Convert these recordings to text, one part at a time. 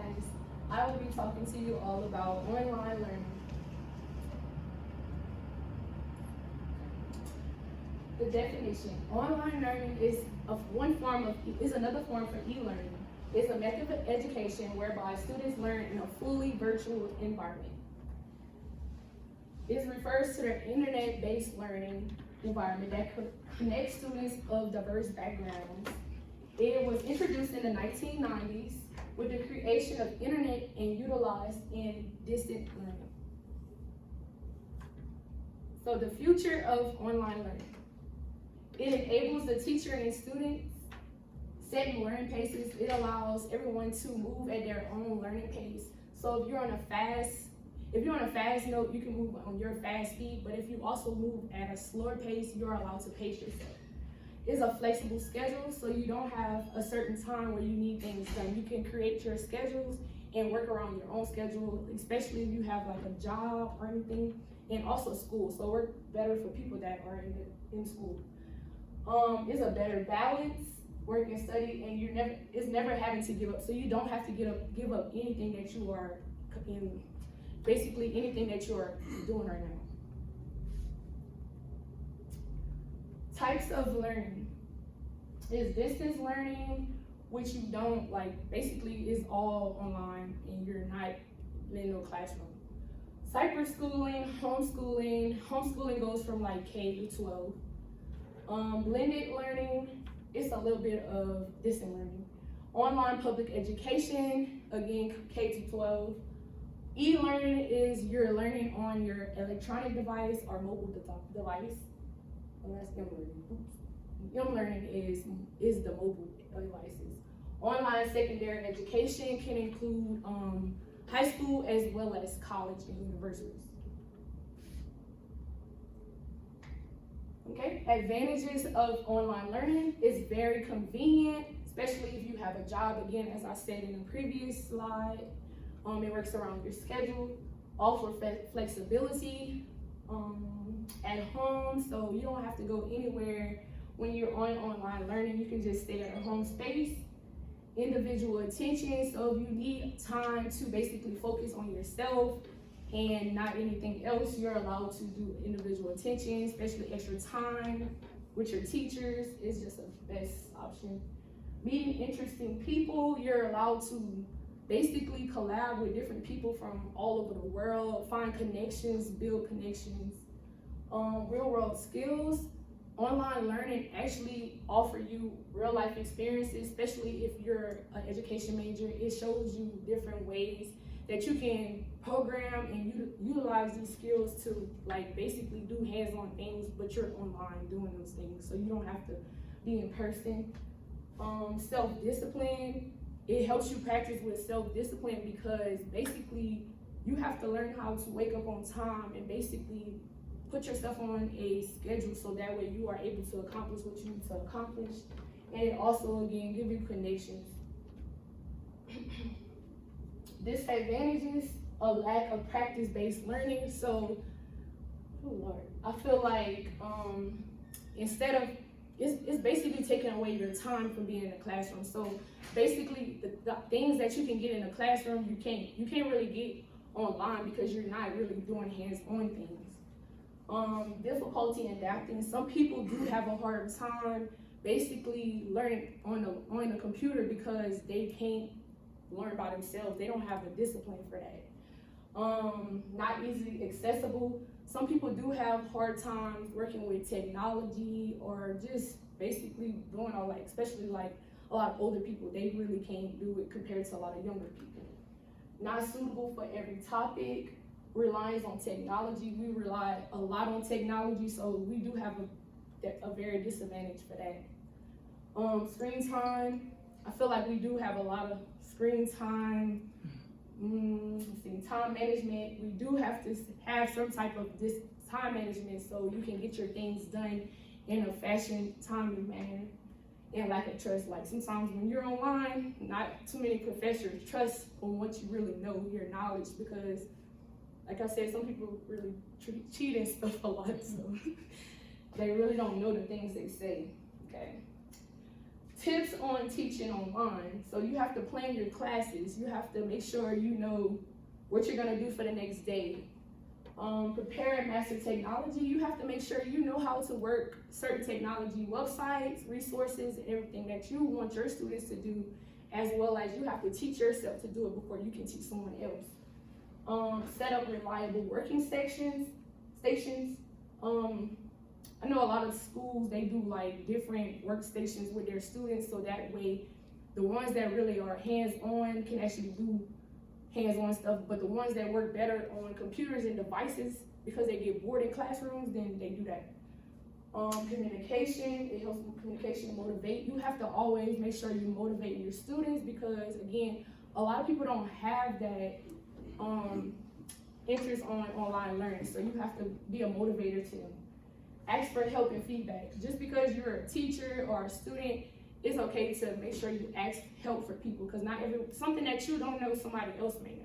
class, I will be talking to you all about online learning. The definition: online learning is another form for e-learning. It's a method of education whereby students learn in a fully virtual environment. It refers to the internet-based learning environment that connects students of diverse backgrounds. It was introduced in the 1990s with the creation of internet and utilized in distant learning. So the future of online learning. It enables the teacher and students setting learning paces. It allows everyone to move at their own learning pace. So if you're on a fast note, you can move on your fast speed, but if you also move at a slower pace, you're allowed to pace yourself. It's a flexible schedule, so you don't have a certain time where you need things done. You can create your schedules and work around your own schedule, especially if you have like a job or anything, and also school. So work better for people that are in school. It's a better balance, work and study, and it's never having to give up. So you don't have to give up anything that you are in, basically anything that you are doing right now. Types of learning is distance learning, which you don't basically is all online and you're not in no classroom. Cyber schooling, homeschooling. Homeschooling goes from K to 12. Blended learning, it's a little bit of distant learning. Online public education, again, K to 12. E-learning is you're learning on your electronic device or mobile device. Well, that's M-learning. M-learning is the mobile devices. Online secondary education can include high school as well as college and universities. Okay, advantages of online learning is very convenient, especially if you have a job. Again, as I said in the previous slide, it works around your schedule, offer flexibility at home, so you don't have to go anywhere when you're on online learning. You can just stay at a home space. Individual attention, so if you need time to basically focus on yourself and not anything else, you're allowed to do individual attention, especially extra time with your teachers is just the best option. Meeting interesting people, you're allowed to basically collab with different people from all over the world, find connections, build connections. Real world skills, online learning actually offer you real life experiences, especially if you're an education major. It shows you different ways that you can program and utilize these skills to basically do hands-on things, but you're online doing those things, so you don't have to be in person. Self-discipline, it helps you practice with self-discipline because basically you have to learn how to wake up on time and basically put yourself on a schedule so that way you are able to accomplish what you need to accomplish, and also again give you connections. Disadvantages, a lack of practice-based learning. So, oh Lord, I feel like instead of it's basically taking away your time from being in the classroom. So basically the things that you can get in the classroom you can't really get online because you're not really doing hands-on things. Difficulty in adapting. Some people do have a hard time basically learning on the computer because they can't learn by themselves. They don't have the discipline for that. Not easily accessible. Some people do have hard times working with technology or just basically doing all especially a lot of older people, they really can't do it compared to a lot of younger people. Not suitable for every topic. Reliance on technology. We rely a lot on technology, so we do have a very disadvantage for that. Screen time. I feel like we do have a lot of screen time. Time management. We do have to have some type of this time management so you can get your things done in a fashion, timely manner, and lack of trust. Sometimes when you're online, not too many professors trust on what you really know, your knowledge, because like I said, some people really cheat and stuff a lot, so they really don't know the things they say, okay? Tips on teaching online. So you have to plan your classes. You have to make sure you know what you're gonna do for the next day. Prepare and master technology. You have to make sure you know how to work certain technology websites, resources, and everything that you want your students to do, as well as you have to teach yourself to do it before you can teach someone else. Set up reliable working stations. I know a lot of schools, they do like different workstations with their students, so that way the ones that really are hands-on can actually do hands-on stuff, but the ones that work better on computers and devices, because they get bored in classrooms, then they do that. Communication, it helps with communication to motivate. You have to always make sure you motivate your students, because again, a lot of people don't have that interest on online learning, so you have to be a motivator to them. Ask for help and feedback. Just because you're a teacher or a student, it's okay to make sure you ask help for people, because something that you don't know, somebody else may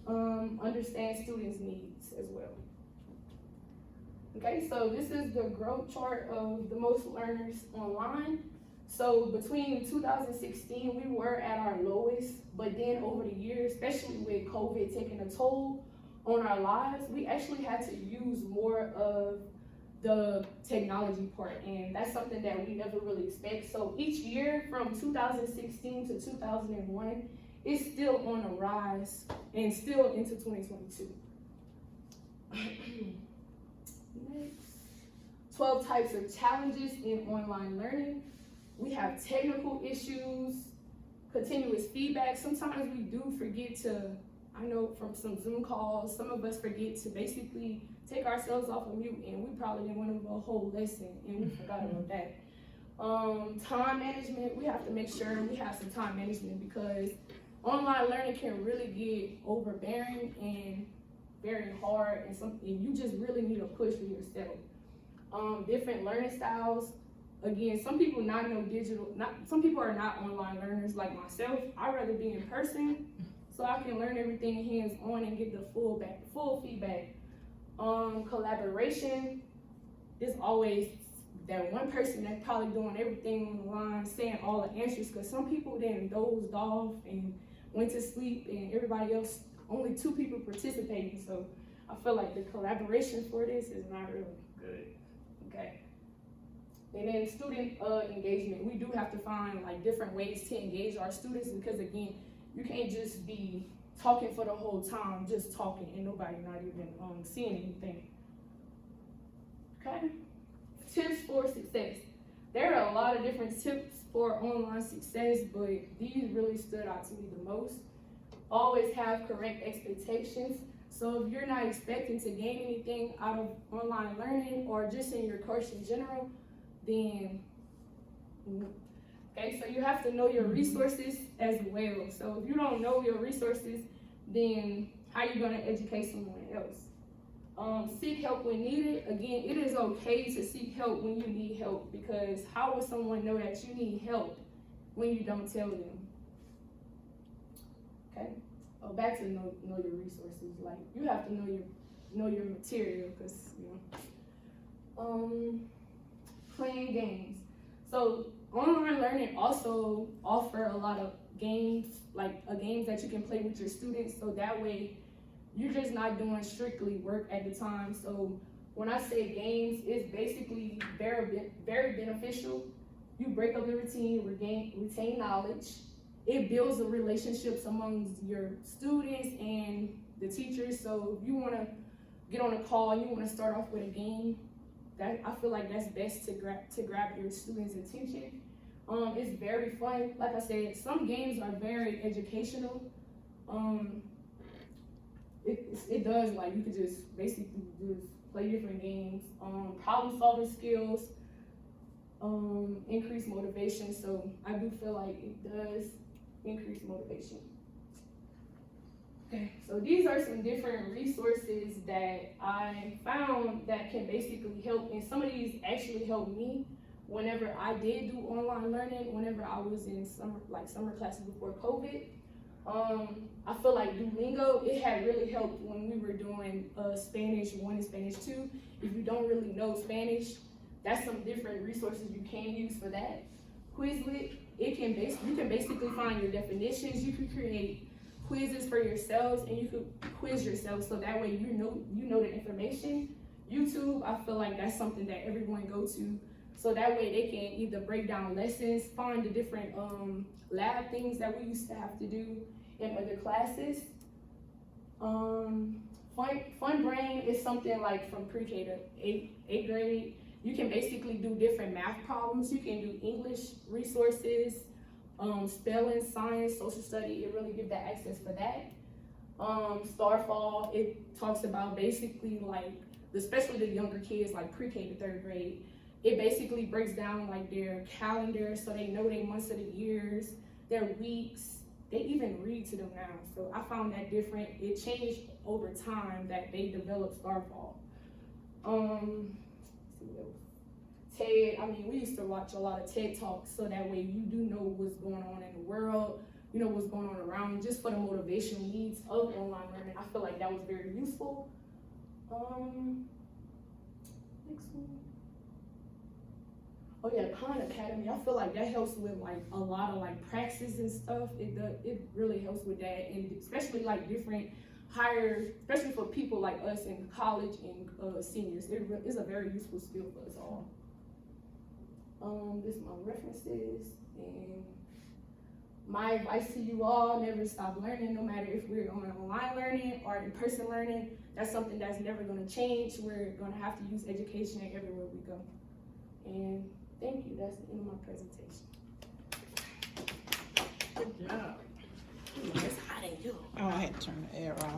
know. Understand students' needs as well. Okay, so this is the growth chart of the most learners online. So between 2016, we were at our lowest, but then over the years, especially with COVID taking a toll on our lives, we actually had to use more of the technology part, and that's something that we never really expect. So each year from 2016 to 2001, it's still on a rise and still into 2022. Next, 12 types of challenges in online learning. We have technical issues, continuous feedback. Sometimes we do forget to, I know from some Zoom calls, some of us forget to basically take ourselves off of mute, and we probably didn't want to do a whole lesson, and we forgot about that. Time management, we have to make sure we have some time management, because online learning can really get overbearing and very hard, and you just really need a push for yourself. Different learning styles. Again, some people some people are not online learners like myself. I'd rather be in person so I can learn everything hands-on and get the full feedback. Collaboration is always that one person that's probably doing everything online, saying all the answers, because some people then dozed off and went to sleep, and everybody else, only 2 people participating. So I feel like the collaboration for this is not really good. Okay. And then student engagement, we do have to find like different ways to engage our students, because again, you can't just be talking for the whole time, just talking, and nobody not even seeing anything. Okay. Tips for success. There are a lot of different tips for online success, but these really stood out to me the most. Always have correct expectations. So if you're not expecting to gain anything out of online learning or just in your course in general, then okay, so you have to know your resources as well. So if you don't know your resources, then how are you going to educate someone else? Seek help when needed. Again, it is okay to seek help when you need help, because how will someone know that you need help when you don't tell them? Okay. Back to know your resources. Like, you have to know your material, because playing games. So online learning also offer a lot of games, like games that you can play with your students, so that way you're just not doing strictly work at the time. So when I say games, it's basically very beneficial. You break up the routine, retain knowledge. It builds the relationships among your students and the teachers. So if you want to get on a call, you want to start off with a game, that I feel like that's best to grab your students' attention. It's very fun. Like I said, some games are very educational. It does, like, you could just basically just play different games. Problem solving skills, increase motivation. So I do feel like it does increase motivation. Okay, so these are some different resources that I found that can basically help, and some of these actually helped me whenever I did do online learning, whenever I was in summer classes before COVID. I feel like Duolingo, it had really helped when we were doing Spanish 1 and Spanish 2. If you don't really know Spanish, that's some different resources you can use for that. Quizlet, you can basically find your definitions. You can create quizzes for yourselves, and you could quiz yourself, so that way you know the information. YouTube, I feel like that's something that everyone go to, so that way they can either break down lessons, find the different lab things that we used to have to do in other classes. Fun Brain is something like from pre-K to eighth grade. You can basically do different math problems. You can do English resources, spelling, science, social study. It really gives that access for that. Starfall, it talks about basically like, especially the younger kids, like pre-K to third grade. It basically breaks down like their calendar, so they know their months of the years, their weeks. They even read to them now. So I found that different. It changed over time that they developed Starfall. TED, I mean, we used to watch a lot of TED Talks, so that way you do know what's going on in the world, you know what's going on around, just for the motivational needs of online learning. I feel like that was very useful. Next one. Oh yeah, Khan Academy. I feel like that helps with like a lot of like praxis and stuff. It really helps with that, and especially like different higher, especially for people like us in college and seniors. It is a very useful skill for us all. This is my references, and my advice to you all: never stop learning, no matter if we're on online learning or in-person learning. That's something that's never going to change. We're going to have to use education everywhere we go. And thank you. That's the end of my presentation. Good job. It's hot in here. Oh, I had to turn the air off.